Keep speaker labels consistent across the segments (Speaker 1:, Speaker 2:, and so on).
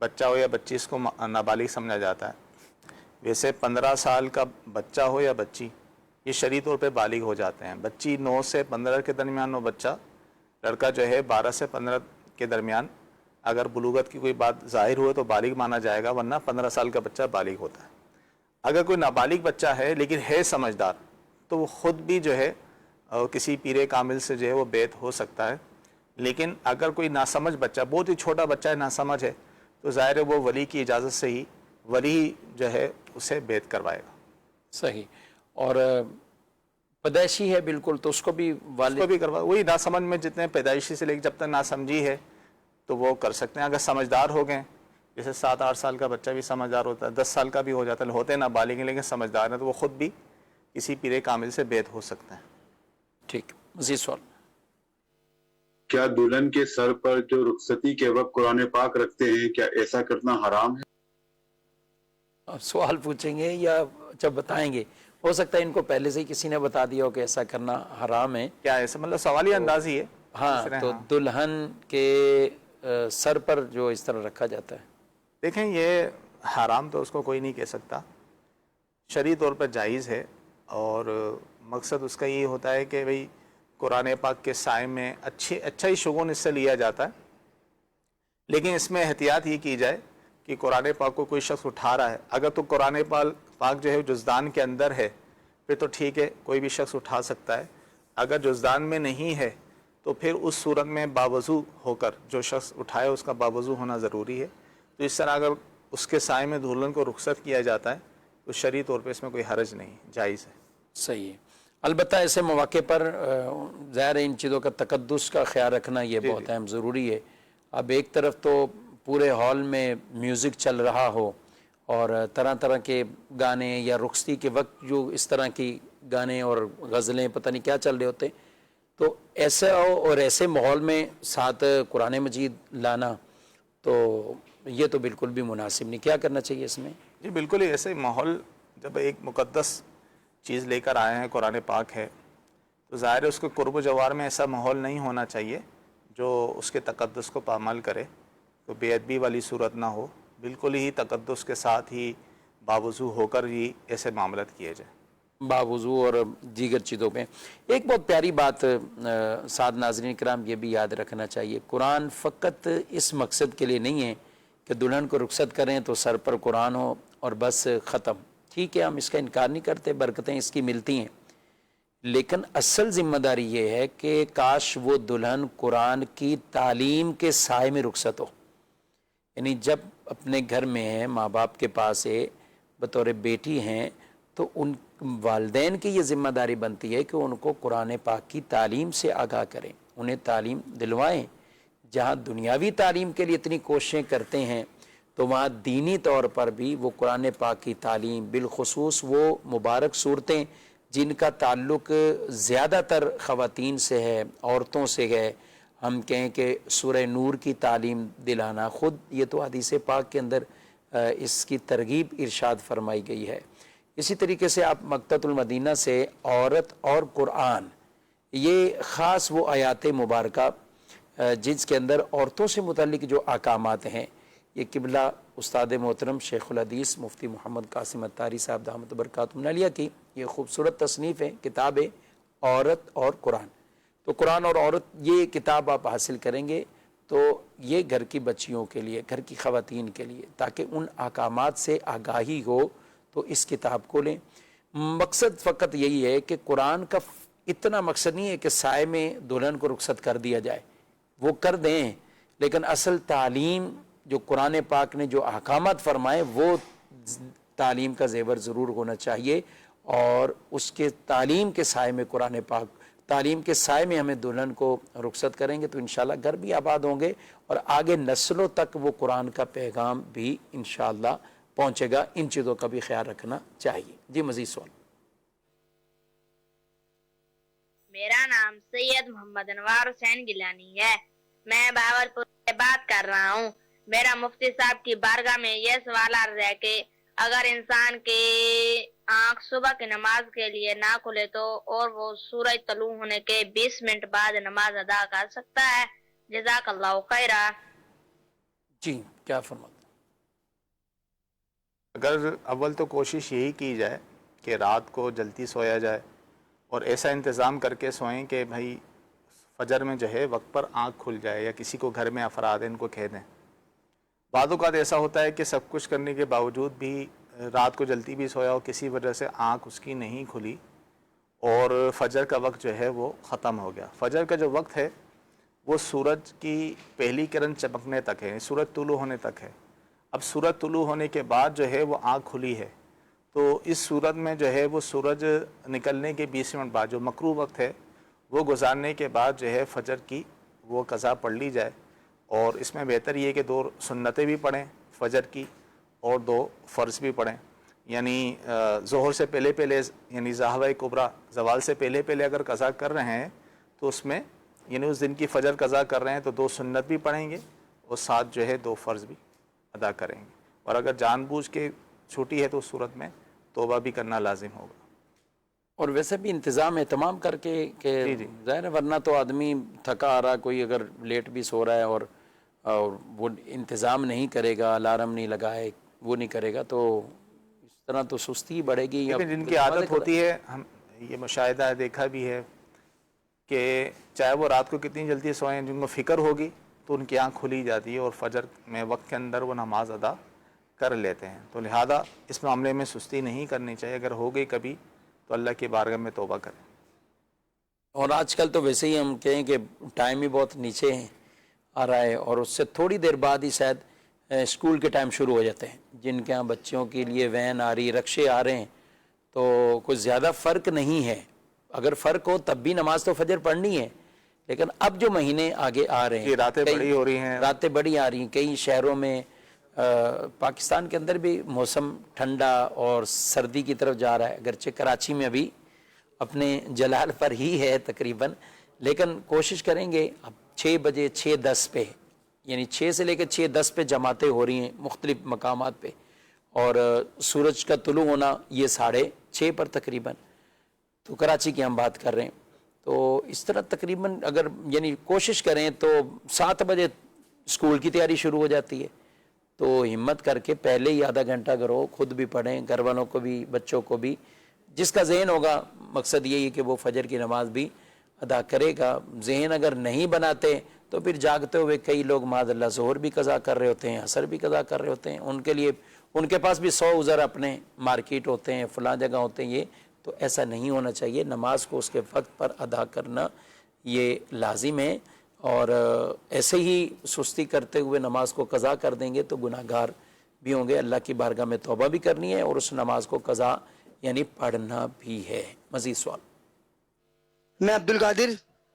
Speaker 1: بچہ ہو یا بچی اس کو نابالغ سمجھا جاتا ہے. ویسے 15 سال کا بچہ ہو یا بچی یہ شرعی طور پہ بالغ ہو جاتے ہیں. بچی 9 سے 15 کے درمیان ہو بچہ، لڑکا جو ہے 12 سے 15 کے درمیان اگر بلوغت کی کوئی بات ظاہر ہوئے تو بالغ مانا جائے گا، ورنہ 15 سال کا بچہ بالغ ہوتا ہے. اگر کوئی نابالغ بچہ ہے لیکن ہے سمجھدار تو وہ خود بھی جو ہے کسی پیر کامل سے جو ہے وہ بیعت ہو سکتا ہے. لیکن اگر کوئی ناسمجھ بچہ، بہت ہی چھوٹا بچہ ہے، ناسمجھ ہے، تو ظاہر ہے وہ ولی کی اجازت سے ہی ولی جو ہے اسے بیعت کروائے گا.
Speaker 2: صحیح. اور پیدائشی ہے بالکل تو اس کو بھی
Speaker 1: اس کو
Speaker 2: والد
Speaker 1: بھی کروا، وہی ناسمجھ میں جتنے پیدائشی سے لے کے جب تک ناسمجھی ہے تو وہ کر سکتے ہیں. اگر سمجھدار ہو گئے، جیسے 7-8 سال کا بچہ بھی سمجھدار ہوتا ہے، 10 سال کا بھی ہو جاتا ہے، ہوتے ہیں نابالغ لیکن سمجھدار ہیں، تو وہ خود بھی کسی پیر کامل سے بیعت ہو سکتے ہیں.
Speaker 2: ٹھیک. مزید سوال.
Speaker 3: کیا دلہن کے سر پر جو رخصتی کے وقت قرآن پاک رکھتے ہیں کیا ایسا کرنا حرام ہے؟
Speaker 2: آپ سوال پوچھیں گے یا جب بتائیں گے؟ ہو سکتا ہے ان کو پہلے سے ہی کسی نے بتا دیا ہو کہ ایسا کرنا حرام ہے.
Speaker 1: کیا ایسا مطلب سوالی انداز ہی ہے.
Speaker 2: ہاں تو دلہن کے سر پر جو اس طرح رکھا جاتا ہے،
Speaker 1: دیکھیں یہ حرام تو اس کو کوئی نہیں کہہ سکتا، شرعی طور پر جائز ہے. اور مقصد اس کا یہ ہوتا ہے کہ بھئی قرآن پاک کے سائے میں اچھا ہی شگون اس سے لیا جاتا ہے. لیکن اس میں احتیاط یہ کی جائے کہ قرآن پاک کو کوئی شخص اٹھا رہا ہے، اگر تو قرآن پاک جو ہے جزدان کے اندر ہے پھر تو ٹھیک ہے، کوئی بھی شخص اٹھا سکتا ہے. اگر جزدان میں نہیں ہے تو پھر اس صورت میں باوضو ہو کر جو شخص اٹھائے اس کا باوضو ہونا ضروری ہے. تو اس طرح اگر اس کے سائے میں دلہن کو رخصت کیا جاتا ہے تو شرعی طور پہ اس میں کوئی حرج نہیں، جائز ہے.
Speaker 2: صحیح ہے. البتہ ایسے مواقع پر ظاہر ہے ان چیزوں کا تقدس کا خیال رکھنا یہ بہت اہم ضروری ہے. اب ایک طرف تو پورے ہال میں میوزک چل رہا ہو اور طرح طرح کے گانے، یا رخصتی کے وقت جو اس طرح کی گانے اور غزلیں پتہ نہیں کیا چل رہے ہوتے، تو ایسا ہو اور ایسے ماحول میں ساتھ قرآن مجید لانا تو یہ تو بالکل بھی مناسب نہیں. کیا کرنا چاہیے اس میں؟
Speaker 1: جی بالکل ہی ایسے ماحول، جب ایک مقدس چیز لے کر آئے ہیں، قرآن پاک ہے، تو ظاہر ہے اس کے قرب و جوار میں ایسا ماحول نہیں ہونا چاہیے جو اس کے تقدس کو پامال کرے. تو بے ادبی والی صورت نہ ہو، بالکل ہی تقدس کے ساتھ ہی باوضو ہو کر ہی ایسے معاملات کیے جائیں.
Speaker 2: باوضو اور دیگر چیزوں پہ. ایک بہت پیاری بات ساتھ ناظرین کرام یہ بھی یاد رکھنا چاہیے، قرآن فقط اس مقصد کے لیے نہیں ہے کہ دلہن کو رخصت کریں تو سر پر قرآن ہو اور بس ختم. ٹھیک ہے، ہم اس کا انکار نہیں کرتے، برکتیں اس کی ملتی ہیں، لیکن اصل ذمہ داری یہ ہے کہ کاش وہ دلہن قرآن کی تعلیم کے سائے میں رخصت ہو. یعنی جب اپنے گھر میں ہے، ماں باپ کے پاس ہے، بطور بیٹی ہیں، تو ان والدین کی یہ ذمہ داری بنتی ہے کہ ان کو قرآن پاک کی تعلیم سے آگاہ کریں، انہیں تعلیم دلوائیں. جہاں دنیاوی تعلیم کے لیے اتنی کوششیں کرتے ہیں تو وہاں دینی طور پر بھی وہ قرآن پاک کی تعلیم، بالخصوص وہ مبارک صورتیں جن کا تعلق زیادہ تر خواتین سے ہے، عورتوں سے ہے، ہم کہیں کہ سورہ نور کی تعلیم دلانا، خود یہ تو حدیث پاک کے اندر اس کی ترغیب ارشاد فرمائی گئی ہے. اسی طریقے سے آپ مکتبۃ المدینہ سے عورت اور قرآن، یہ خاص وہ آیات مبارکہ جس کے اندر عورتوں سے متعلق جو احکامات ہیں، یہ قبلہ استاد محترم شیخ الحدیث مفتی محمد قاسم اتاری صاحب دامت برکاتہم عالیہ کی یہ خوبصورت تصنیف ہے، کتاب عورت اور قرآن. تو قرآن اور عورت یہ کتاب آپ حاصل کریں گے تو یہ گھر کی بچیوں کے لیے، گھر کی خواتین کے لیے، تاکہ ان احکامات سے آگاہی ہو تو اس کتاب کو لیں. مقصد فقط یہی ہے کہ قرآن کا اتنا مقصد نہیں ہے کہ سائے میں دلہن کو رخصت کر دیا جائے، وہ کر دیں، لیکن اصل تعلیم جو قرآن پاک نے جو احکامات فرمائے وہ تعلیم کا زیور ضرور ہونا چاہیے. اور اس کے تعلیم کے سائے میں قرآن پاک، تعلیم کے سائے میں ہمیں دلہن کو رخصت کریں گے تو انشاءاللہ گھر بھی آباد ہوں گے اور آگے نسلوں تک وہ قرآن کا پیغام بھی انشاءاللہ پہنچے گا. ان چیزوں کا بھی خیال رکھنا چاہیے. جی مزید سوال.
Speaker 4: میرا نام سید محمد انوار حسین گیلانی ہے، میں بہاولپور سے بات کر رہا ہوں. میرا مفتی صاحب کی بارگاہ میں یہ سوال عرض ہے کہ اگر انسان کی آنکھ صبح کی نماز کے لیے نہ کھلے تو اور وہ سورج طلوع ہونے کے 20 منٹ بعد نماز ادا کر سکتا ہے؟ جزاک اللہ خیرہ.
Speaker 2: جی کیا فرماتے؟
Speaker 1: اگر اول تو کوشش یہی کی جائے کہ رات کو جلدی سویا جائے اور ایسا انتظام کر کے سوئیں کہ بھائی فجر میں جو ہے وقت پر آنکھ کھل جائے، یا کسی کو گھر میں افراد ہیں ان کو کہہ دیں۔ بعض اوقات ایسا ہوتا ہے کہ سب کچھ کرنے کے باوجود بھی رات کو جلدی بھی سویا ہو، کسی وجہ سے آنکھ اس کی نہیں کھلی اور فجر کا وقت جو ہے وہ ختم ہو گیا۔ فجر کا جو وقت ہے وہ سورج کی پہلی کرن چمکنے تک ہے، سورج طلوع ہونے تک ہے۔ اب سورج طلوع ہونے کے بعد جو ہے وہ آنکھ کھلی ہے، تو اس صورت میں جو ہے وہ سورج نکلنے کے 20 منٹ بعد جو مکروہ وقت ہے وہ گزارنے کے بعد جو ہے فجر کی وہ قضا پڑھ لی جائے، اور اس میں بہتر یہ کہ 2 سنتیں بھی پڑھیں فجر کی اور 2 فرض بھی پڑھیں، یعنی ظہر سے پہلے یعنی ظاہرہ کبریٰ زوال سے پہلے اگر قضا کر رہے ہیں تو اس میں یعنی اس دن کی فجر قضا کر رہے ہیں تو 2 سنت بھی پڑھیں گے اور ساتھ جو ہے 2 فرض بھی ادا کریں گے، اور اگر جان بوجھ کے چھوٹی ہے تو اس صورت میں توبہ بھی کرنا لازم ہوگا۔
Speaker 2: اور ویسے بھی انتظام اہتمام کر کے کہ ظاہر ہے ورنہ تو آدمی تھکا آ رہا، کوئی اگر لیٹ بھی سو رہا ہے اور وہ انتظام نہیں کرے گا، الارم نہیں لگائے، وہ نہیں کرے گا، تو اس طرح تو سستی بڑھے گی۔
Speaker 1: لیکن جن کی عادت ہوتی ہے، ہم یہ مشاہدہ دیکھا بھی ہے کہ چاہے وہ رات کو کتنی جلدی سوئیں، جن کو فکر ہوگی تو ان کی آنکھ کھلی جاتی ہے اور فجر میں وقت کے اندر وہ نماز ادا کر لیتے ہیں، تو لہذا اس معاملے میں سستی نہیں کرنی چاہیے، اگر ہو گئی کبھی تو اللہ کی بارگاہ میں توبہ کریں۔
Speaker 2: اور آج کل تو ویسے ہی ہم کہیں کہ ٹائم ہی بہت نیچے آ رہا ہے، اور اس سے تھوڑی دیر بعد ہی شاید اسکول کے ٹائم شروع ہو جاتے ہیں، جن کے ہاں بچوں کے لیے وین آ رہی، رکشے آ رہے ہیں، تو کوئی زیادہ فرق نہیں ہے۔ اگر فرق ہو تب بھی نماز تو فجر پڑھنی ہے، لیکن اب جو مہینے آگے آ رہے ہیں،
Speaker 1: راتیں بڑی ہو رہی ہیں،
Speaker 2: راتیں بڑی آ رہی ہیں، کئی شہروں میں پاکستان کے اندر بھی موسم ٹھنڈا اور سردی کی طرف جا رہا ہے، اگرچہ کراچی میں ابھی اپنے جلال پر ہی ہے تقریباً، لیکن کوشش کریں گے اب 6 بجے 6:10 پہ، یعنی 6 سے لے کے 6:10 پہ جماعتیں ہو رہی ہیں مختلف مقامات پہ، اور سورج کا طلوع ہونا یہ 6:30 پر تقریباً، تو کراچی کی ہم بات کر رہے ہیں، تو اس طرح تقریباً اگر یعنی کوشش کریں تو 7 بجے اسکول کی تیاری شروع ہو جاتی ہے، تو ہمت کر کے پہلے ہی آدھا گھنٹہ کرو، خود بھی پڑھیں، گھر والوں کو بھی، بچوں کو بھی، جس کا ذہن ہوگا، مقصد یہی ہے کہ وہ فجر کی نماز بھی ادا کرے گا۔ ذہن اگر نہیں بناتے تو پھر جاگتے ہوئے کئی لوگ معاذ اللہ ظہر بھی قضا کر رہے ہوتے ہیں، عصر بھی قضا کر رہے ہوتے ہیں، ان کے لیے ان کے پاس بھی 100 عذر اپنے مارکیٹ ہوتے ہیں، فلاں جگہ ہوتے ہیں، یہ تو ایسا نہیں ہونا چاہیے۔ نماز کو اس کے وقت پر ادا کرنا یہ لازم ہے، اور ایسے ہی سستی کرتے ہوئے نماز کو قضا کر دیں گے تو گناہ گار بھی ہوں گے، اللہ کی بارگاہ میں توبہ بھی کرنی ہے اور اس نماز کو قضا یعنی پڑھنا بھی ہے۔ مزید سوال؟
Speaker 5: میں عبد القادر،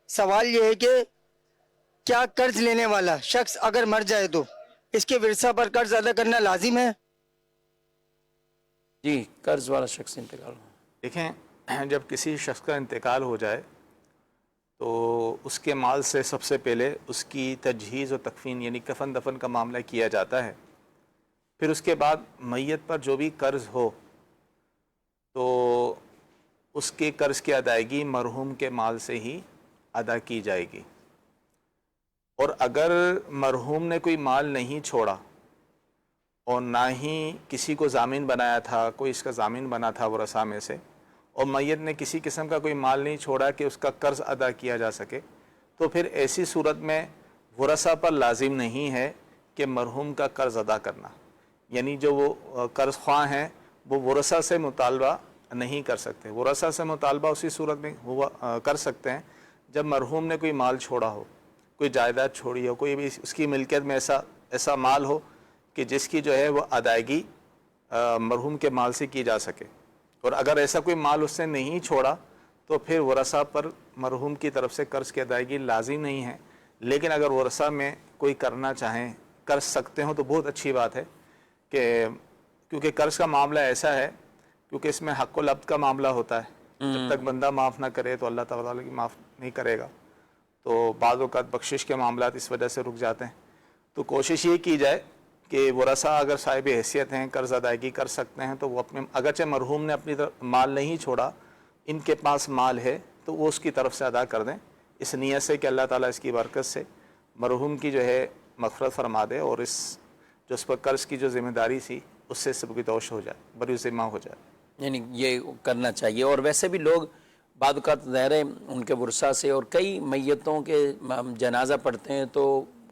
Speaker 5: سوال یہ ہے کہ کیا قرض لینے والا شخص اگر مر جائے تو اس کے ورثہ پر قرض ادا کرنا لازم ہے؟
Speaker 2: جی، قرض والا شخص انتقال ہو،
Speaker 1: دیکھیں جب کسی شخص کا انتقال ہو جائے تو اس کے مال سے سب سے پہلے اس کی تجہیز و تکفین یعنی کفن دفن کا معاملہ کیا جاتا ہے، پھر اس کے بعد میت پر جو بھی قرض ہو تو اس کے قرض کی ادائیگی مرحوم کے مال سے ہی ادا کی جائے گی، اور اگر مرحوم نے کوئی مال نہیں چھوڑا اور نہ ہی کسی کو ضامن بنایا تھا، کوئی اس کا ضامن بنا تھا ورثاء میں سے، اور میت نے کسی قسم کا کوئی مال نہیں چھوڑا کہ اس کا قرض ادا کیا جا سکے، تو پھر ایسی صورت میں ورثاء پر لازم نہیں ہے کہ مرحوم کا قرض ادا کرنا، یعنی جو وہ قرض خواہ ہیں وہ ورثاء سے مطالبہ نہیں کر سکتے۔ ورثاء سے مطالبہ اسی صورت میں ہوا کر سکتے ہیں جب مرحوم نے کوئی مال چھوڑا ہو، کوئی جائیداد چھوڑی ہو، کوئی بھی اس کی ملکیت میں ایسا مال ہو کہ جس کی جو ہے وہ ادائیگی مرحوم کے مال سے کی جا سکے، اور اگر ایسا کوئی مال اس نے نہیں چھوڑا تو پھر ورثاء پر مرحوم کی طرف سے قرض کی ادائیگی لازم نہیں ہے، لیکن اگر ورثاء میں کوئی کرنا چاہیں، کر سکتے ہوں تو بہت اچھی بات ہے، کہ کیونکہ قرض کا معاملہ ایسا ہے کیونکہ اس میں حق و لبد کا معاملہ ہوتا ہے، جب تک بندہ معاف نہ کرے تو اللہ تعالیٰ کی معاف نہیں کرے گا، تو بعض اوقات بخشش کے معاملات اس وجہ سے رک جاتے ہیں، تو کوشش یہ کی جائے کہ ورثاء اگر صاحب حیثیت ہیں، قرض ادائیگی کر سکتے ہیں تو وہ اپنے، اگرچہ مرحوم نے اپنی طرف مال نہیں چھوڑا، ان کے پاس مال ہے تو وہ اس کی طرف سے ادا کر دیں، اس نیت سے کہ اللہ تعالیٰ اس کی برکت سے مرحوم کی جو ہے مغفرت فرما دے اور اس جو اس پر قرض کی جو ذمہ داری تھی اس سے سبکدوش ہو جائے، بری ذمہ ہو جائے.
Speaker 2: یعنی یہ کرنا چاہیے. اور ویسے بھی لوگ بعد اوقات ظاہر ہے ان کے ورثاء سے، اور کئی میتوں کے جنازہ پڑھتے ہیں تو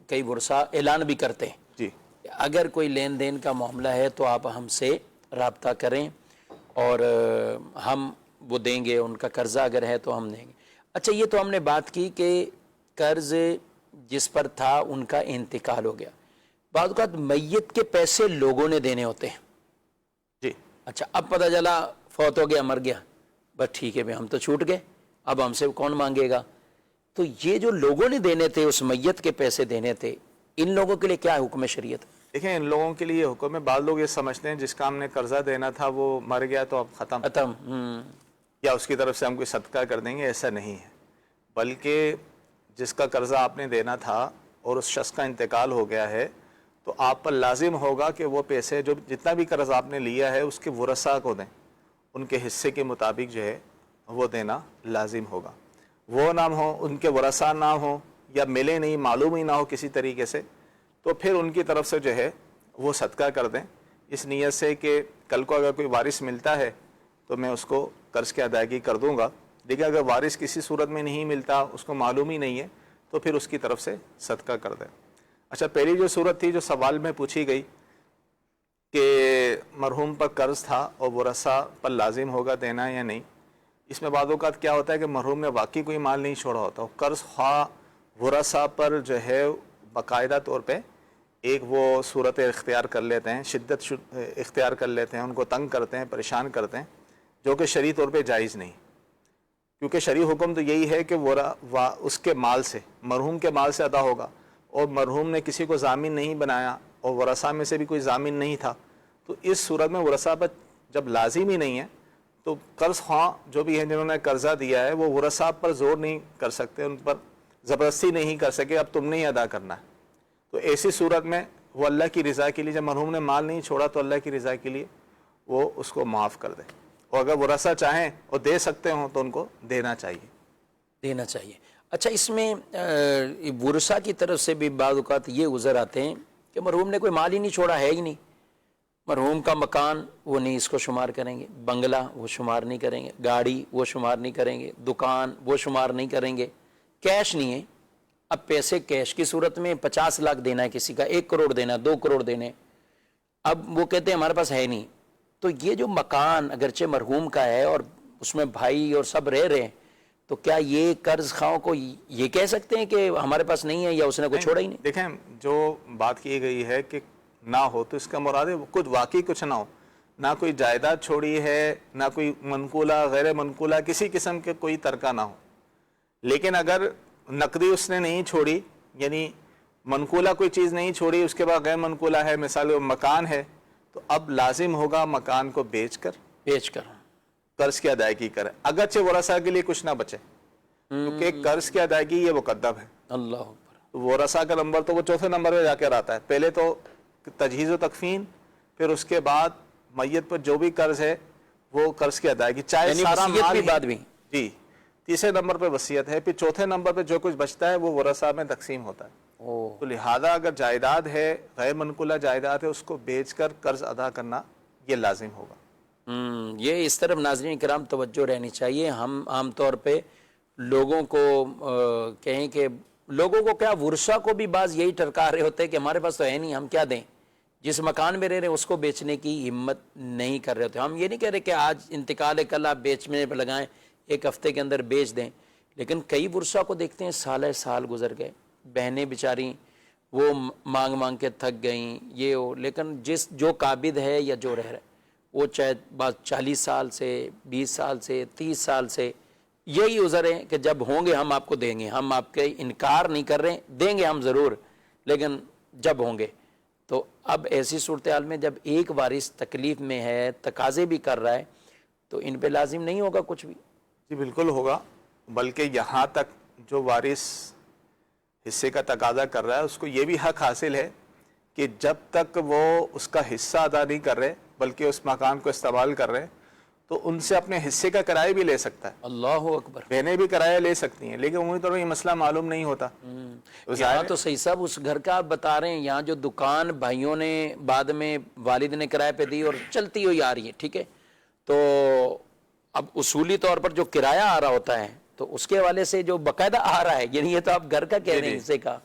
Speaker 2: کئی ورثاء اعلان بھی کرتے ہیں
Speaker 1: جی
Speaker 2: اگر کوئی لین دین کا معاملہ ہے تو آپ ہم سے رابطہ کریں اور ہم وہ دیں گے، ان کا قرضہ اگر ہے تو ہم دیں گے. اچھا یہ تو ہم نے بات کی کہ قرض جس پر تھا ان کا انتقال ہو گیا. بعض اوقات میت کے پیسے لوگوں نے دینے ہوتے ہیں.
Speaker 1: جی
Speaker 2: اچھا اب پتہ چلا فوت ہو گیا، مر گیا، بس ٹھیک ہے ہم تو چھوٹ گئے، اب ہم سے کون مانگے گا. تو یہ جو لوگوں نے دینے تھے، اس میت کے پیسے دینے تھے، ان لوگوں کے لیے کیا حکم شریعت؟
Speaker 1: دیکھیں ان لوگوں کے لیے حکم ہے. بعض لوگ یہ سمجھتے ہیں جس کا ہم نے قرضہ دینا تھا وہ مر گیا تو اب ختم یا اس کی طرف سے ہم کوئی صدقہ کر دیں گے. ایسا نہیں ہے، بلکہ جس کا قرضہ آپ نے دینا تھا اور اس شخص کا انتقال ہو گیا ہے تو آپ پر لازم ہوگا کہ وہ پیسے جو جتنا بھی قرض آپ نے لیا ہے اس کے ورثاء کو دیں، ان کے حصے کے مطابق جو ہے وہ دینا لازم ہوگا. وہ نہ ہو، ان کے ورثاء نہ ہوں یا ملے نہیں، معلوم ہی نہ ہو کسی طریقے سے، تو پھر ان کی طرف سے جو ہے وہ صدقہ کر دیں، اس نیت سے کہ کل کو اگر کوئی وارث ملتا ہے تو میں اس کو قرض کی ادائیگی کر دوں گا. لیکن اگر وارث کسی صورت میں نہیں ملتا، اس کو معلوم ہی نہیں ہے، تو پھر اس کی طرف سے صدقہ کر دیں. اچھا پہلی جو صورت تھی جو سوال میں پوچھی گئی کہ مرحوم پر قرض تھا اور ورثاء پر لازم ہوگا دینا یا نہیں، اس میں بعض اوقات کیا ہوتا ہے کہ مرحوم نے واقعی کوئی مال نہیں چھوڑا ہوتا، قرض خواہ ورثاء پر جو ہے باقاعدہ طور پہ ایک وہ صورت اختیار کر لیتے ہیں، شدت اختیار کر لیتے ہیں، ان کو تنگ کرتے ہیں، پریشان کرتے ہیں، جو کہ شرعی طور پہ جائز نہیں. کیونکہ شرعی حکم تو یہی ہے کہ اس کے مال سے، مرحوم کے مال سے ادا ہوگا، اور مرحوم نے کسی کو ضامن نہیں بنایا اور ورثاء میں سے بھی کوئی ضامن نہیں تھا، تو اس صورت میں ورثاء پر جب لازم ہی نہیں ہے تو قرض خواہ جو بھی ہیں جنہوں نے قرضہ دیا ہے وہ ورثاء پر زور نہیں کر سکتے، ان پر زبردستی نہیں کر سکے اب تم نے ہی ادا کرنا ہے. تو ایسی صورت میں وہ اللہ کی رضا کے لیے، جب مرحوم نے مال نہیں چھوڑا تو اللہ کی رضا کے لیے وہ اس کو معاف کر دے، اور اگر ورثاء چاہیں اور دے سکتے ہوں تو ان کو دینا چاہیے. اچھا اس میں
Speaker 2: ورثاء کی طرف سے بھی بعض اوقات یہ عذر آتے ہیں کہ مرحوم نے کوئی مال ہی نہیں چھوڑا، ہے ہی نہیں. مرحوم کا مکان وہ نہیں اس کو شمار کریں گے، بنگلہ وہ شمار نہیں کریں گے، گاڑی وہ شمار نہیں کریں گے، دکان وہ شمار نہیں کریں گے، کیش نہیں ہے. اب پیسے کیش کی صورت میں 50 لاکھ دینا ہے کسی کا، 1 کروڑ دینا، 2 کروڑ دینے، اب وہ کہتے ہیں ہمارے پاس ہے نہیں. تو یہ جو مکان اگرچہ مرحوم کا ہے اور اس میں بھائی اور سب رہ رہے ہیں، تو کیا یہ قرض خواہوں کو یہ کہہ سکتے ہیں کہ ہمارے پاس نہیں ہے یا اس نے کوئی چھوڑا ہی نہیں؟
Speaker 1: دیکھیں جو بات کی گئی ہے کہ نہ ہو تو اس کا مراد ہے کچھ واقعی کچھ نہ ہو، نہ کوئی جائیداد چھوڑی ہے، نہ کوئی منقولہ غیر منقولہ کسی قسم کے کوئی ترکہ نہ ہو. لیکن اگر نقدی اس نے نہیں چھوڑی، یعنی منقولہ کوئی چیز نہیں چھوڑی، اس کے بعد غیر منقولہ ہے، مثال مکان ہے، تو اب لازم ہوگا مکان کو بیچ کر قرض کی ادائیگی کرے، اگرچہ ورثاء کے لیے کچھ نہ بچے، کیونکہ قرض کی ادائیگی یہ مقدم ہے.
Speaker 2: اللہ اکبر.
Speaker 1: ورثاء کا نمبر تو وہ 4تھے نمبر پہ جا کر آتا ہے. پہلے تو تجہیز و تکفین، پھر اس کے بعد میت پر جو بھی قرض ہے وہ قرض کی ادائیگی، چاہے سارا مال بھی. جی 3 نمبر پہ وصیت ہے، پھر 4تھے نمبر پہ جو کچھ بچتا ہے وہ ورثاء میں تقسیم ہوتا ہے. تو لہذا اگر جائیداد ہے، غیر منقولہ جائیداد ہے، اس کو بیچ کر قرض ادا کرنا یہ لازم ہوگا.
Speaker 2: یہ اس طرف ناظرین کرام توجہ رہنی چاہیے. ہم عام طور پہ لوگوں کو کہیں کہ لوگوں کو کیا ورثاء کو بھی بعض یہی ٹرکا رہے ہوتے ہیں کہ ہمارے پاس تو ہے نہیں، ہم کیا دیں. جس مکان میں رہ رہے ہیں اس کو بیچنے کی ہمت نہیں کر رہے ہوتے. ہم یہ نہیں کہہ رہے کہ آج انتقال ہے کل آپ بیچنے پہ لگائیں، 1 ہفتے کے اندر بیچ دیں. لیکن کئی ورثاء کو دیکھتے ہیں سال گزر گئے، بہنیں بیچاری وہ مانگ مانگ کے تھک گئیں، یہ ہو. لیکن جو قابض ہے یا جو رہ رہا ہے وہ چاہے بات 40 سال سے، 20 سال سے، 30 سال سے یہی عذر ہے کہ جب ہوں گے ہم آپ کو دیں گے. ہم آپ کے انکار نہیں کر رہے، دیں گے ہم ضرور، لیکن جب ہوں گے. تو اب ایسی صورتحال میں جب ایک وارث تکلیف میں ہے، تقاضے بھی کر رہا ہے، تو ان پہ لازم نہیں ہوگا کچھ بھی.
Speaker 1: جی بالکل ہوگا، بلکہ یہاں تک جو وارث حصے کا تقاضا کر رہا ہے اس کو یہ بھی حق حاصل ہے کہ جب تک وہ اس کا حصہ ادا نہیں کر رہے بلکہ اس مکان کو استعمال کر رہے تو ان سے اپنے حصے کا کرایہ بھی لے سکتا ہے،
Speaker 2: اللہ اکبر.
Speaker 1: بہنیں بھی کرایہ لے سکتی ہیں، لیکن عمومی طور پر یہ مسئلہ معلوم نہیں ہوتا. تو ظاہر
Speaker 2: یہاں
Speaker 1: ہے-
Speaker 2: تو صحیح صاحب اس گھر کا آپ بتا رہے ہیں، یہاں جو دکان بھائیوں نے بعد میں والد نے کرایہ پہ دی اور چلتی ہوئی آ رہی ہے، ٹھیک ہے، تو اب اصولی طور پر جو کرایہ آ رہا ہوتا ہے تو اس کے حوالے سے جو باقاعدہ آ رہا ہے، یعنی یہ تو آپ گھر کا کہہ رہے ہیں حصے کا،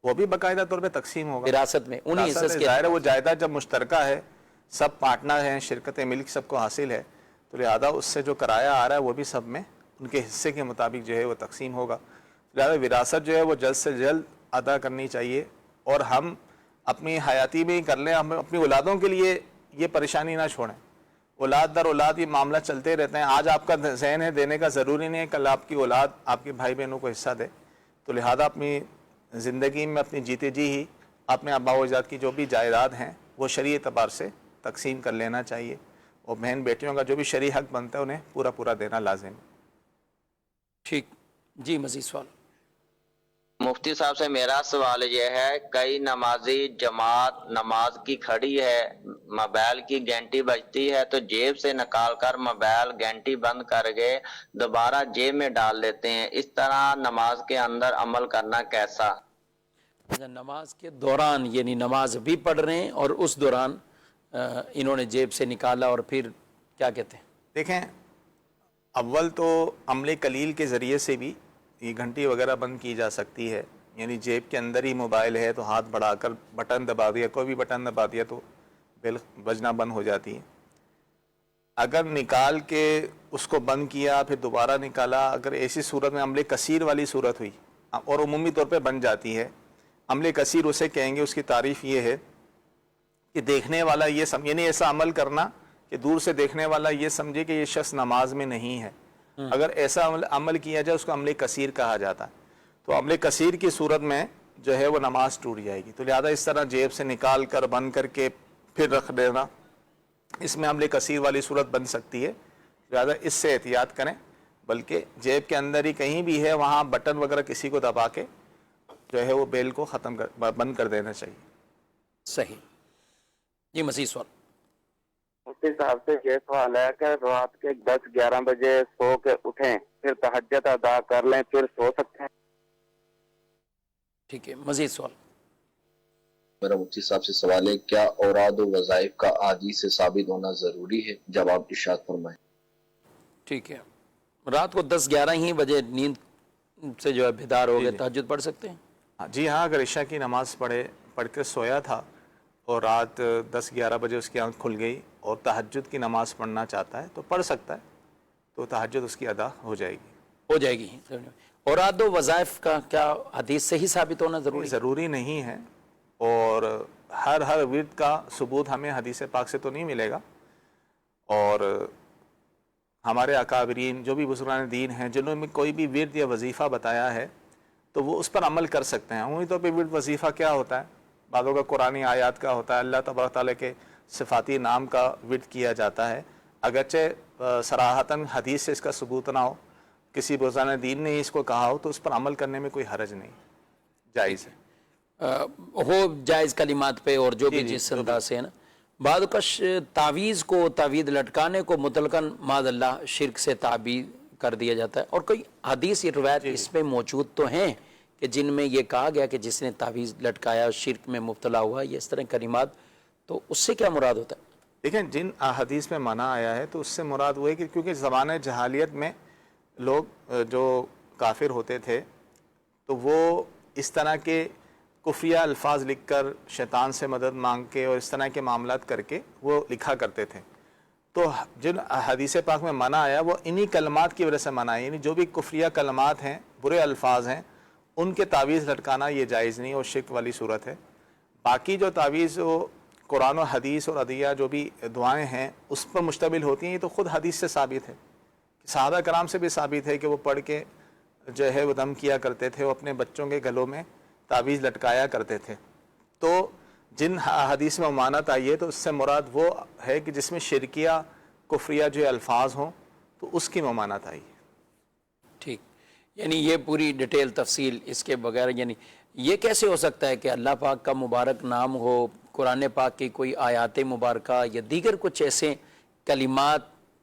Speaker 1: وہ بھی باقاعدہ طور پہ تقسیم ہوگا
Speaker 2: وراثت میں انہی
Speaker 1: وراثت
Speaker 2: حصص
Speaker 1: ہے.
Speaker 2: کے.
Speaker 1: ظاہر ہے وہ جائیداد جب مشترکہ ہے، سب پارٹنر ہیں، شرکت ملک سب کو حاصل ہے، تو لہذا اس سے جو کرایہ آ رہا ہے وہ بھی سب میں ان کے حصے کے مطابق جو ہے وہ تقسیم ہوگا. لہذا وراثت جو ہے وہ جلد سے جلد ادا کرنی چاہیے، اور ہم اپنی حیاتی میں ہی کر لیں. ہم اپنی اولادوں کے لیے یہ پریشانی نہ چھوڑیں. اولاد در اولاد یہ معاملہ چلتے رہتے ہیں. آج آپ کا ذہن ہے دینے کا، ضروری نہیں ہے کل آپ کی اولاد آپ کے بھائی بہنوں کو حصہ دے. تو لہذا اپنی زندگی میں اپنی جیتے جی ہی اپنے آبا و اجداد کی جو بھی جائیداد ہیں وہ شرعی اعتبار سے تقسیم کر لینا چاہیے، اور بہن بیٹیوں کا جو بھی شرعی حق بنتا ہے انہیں پورا پورا دینا لازم ہے.
Speaker 2: ٹھیک جی، مزید سوال.
Speaker 6: مفتی صاحب سے میرا سوال یہ ہے، کئی نمازی جماعت نماز کی کھڑی ہے، موبائل کی گھنٹی بجتی ہے تو جیب سے نکال کر موبائل گھنٹی بند کر کے دوبارہ جیب میں ڈال لیتے ہیں، اس طرح نماز کے اندر عمل کرنا کیسا؟
Speaker 2: نماز کے دوران یعنی نماز بھی پڑھ رہے ہیں اور اس دوران انہوں نے جیب سے نکالا اور پھر کیا کہتے ہیں؟
Speaker 1: دیکھیں، اول تو عمل قلیل کے ذریعے سے بھی یہ گھنٹی وغیرہ بند کی جا سکتی ہے. یعنی جیب کے اندر ہی موبائل ہے تو ہاتھ بڑھا کر بٹن دبا دیا، کوئی بھی بٹن دبا دیا تو بیل بجنا بند ہو جاتی ہے. اگر نکال کے اس کو بند کیا پھر دوبارہ نکالا، اگر ایسی صورت میں عمل کثیر والی صورت ہوئی اور عمومی طور پہ بن جاتی ہے. عمل کثیر اسے کہیں گے، اس کی تعریف یہ ہے کہ دیکھنے والا یہ یعنی ایسا عمل کرنا کہ دور سے دیکھنے والا یہ سمجھے کہ یہ شخص نماز میں نہیں ہے. اگر ایسا عمل کیا جائے اس کو عمل کثیر کہا جاتا ہے. تو عمل کثیر کی صورت میں جو ہے وہ نماز ٹوٹ جائے گی. تو لہذا اس طرح جیب سے نکال کر بند کر کے پھر رکھ دینا، اس میں عمل کثیر والی صورت بن سکتی ہے. لہذا اس سے احتیاط کریں، بلکہ جیب کے اندر ہی کہیں بھی ہے وہاں بٹن وغیرہ کسی کو دبا کے جو ہے وہ بیل کو بند کر دینا چاہیے.
Speaker 2: صحیح جی، مزید سوال.
Speaker 7: مفتی صاحب سے یہ سوال ہے کہ رات کے 10-11 بجے سو کے اٹھیں پھر تہجد ادا کر لیں پھر سو سکتے ہیں؟
Speaker 2: ٹھیک ہے، مزید سوال.
Speaker 8: میرا مفتی صاحب سے سوال ہے، کیا اوراد و وظائف کا حدیث سے ثابت ہونا ضروری ہے؟ جواب ارشاد فرمائیں.
Speaker 2: ٹھیک ہے، رات کو 10-11 ہی بجے نیند سے جو ہے بیدار ہو گئے، تہجد پڑھ سکتے ہیں؟
Speaker 1: جی ہاں، اگر عشاء کی نماز پڑھ کے سویا تھا اور رات 10-11 بجے اس کی آنکھ کھل گئی اور تہجد کی نماز پڑھنا چاہتا ہے تو پڑھ سکتا ہے، تو تہجد اس کی ادا ہو جائے گی.
Speaker 2: ہو جائے گی. اوراد و وظائف کا کیا حدیث سے ہی ثابت ہونا
Speaker 1: ضروری نہیں ہے، اور ہر ورد کا ثبوت ہمیں حدیث پاک سے تو نہیں ملے گا. اور ہمارے اکابرین جو بھی بزرگان دین ہیں جنہوں نے کوئی بھی ورد یا وظیفہ بتایا ہے تو وہ اس پر عمل کر سکتے ہیں. عمومی طور پہ ورد وظیفہ کیا ہوتا ہے؟ بعضوں کا قرآنی آیات کا ہوتا ہے، اللہ تبارک تعالیٰ کے صفاتی نام کا ورد کیا جاتا ہے. اگرچہ صراحتاً حدیث سے اس کا ثبوت نہ ہو، کسی بزرگان دین نے اس کو کہا ہو تو اس پر عمل کرنے میں کوئی حرج نہیں، جائز ہے.
Speaker 2: ہو جائز کلمات پہ اور جو بھی جس انداز سے ہے نا. بعض کا تعویذ کو، تعویذ لٹکانے کو مطلقاً معاذ اللہ شرک سے تعبیر کر دیا جاتا ہے، اور کوئی حدیث روایت اس میں موجود تو ہیں کہ جن میں یہ کہا گیا کہ جس نے تعویذ لٹکایا شرک میں مبتلا ہوا، یہ اس طرح کلمات، تو اس سے کیا مراد ہوتا ہے؟
Speaker 1: دیکھیں، جن احادیث میں منع آیا ہے تو اس سے مراد وہ ہے کہ کیونکہ زمانہ جہالیت میں لوگ جو کافر ہوتے تھے تو وہ اس طرح کے کفریہ الفاظ لکھ کر شیطان سے مدد مانگ کے اور اس طرح کے معاملات کر کے وہ لکھا کرتے تھے. تو جن حدیث پاک میں منع آیا وہ انہی کلمات کی وجہ سے منع ہے، یعنی جو بھی کفریہ کلمات ہیں، برے الفاظ ہیں، ان کے تعویذ لٹکانا یہ جائز نہیں اور شرک والی صورت ہے. باقی جو تعویذ و قرآن و حدیث اور عدیہ جو بھی دعائیں ہیں اس پر مشتمل ہوتی ہیں، یہ تو خود حدیث سے ثابت ہے. صحابہ کرام سے بھی ثابت ہے کہ وہ پڑھ کے جو ہے وہ دم کیا کرتے تھے، وہ اپنے بچوں کے گلوں میں تعویذ لٹکایا کرتے تھے. تو جن حدیث میں ممانعت آئی ہے تو اس سے مراد وہ ہے کہ جس میں شرکیہ کفریہ جو الفاظ ہوں تو اس کی ممانعت آئی ہے.
Speaker 2: ٹھیک، یعنی یہ پوری ڈیٹیل تفصیل اس کے بغیر، یعنی یہ کیسے ہو سکتا ہے کہ اللہ پاک کا مبارک نام ہو، قرآن پاک کی کوئی آیات مبارکہ یا دیگر کچھ ایسے کلمات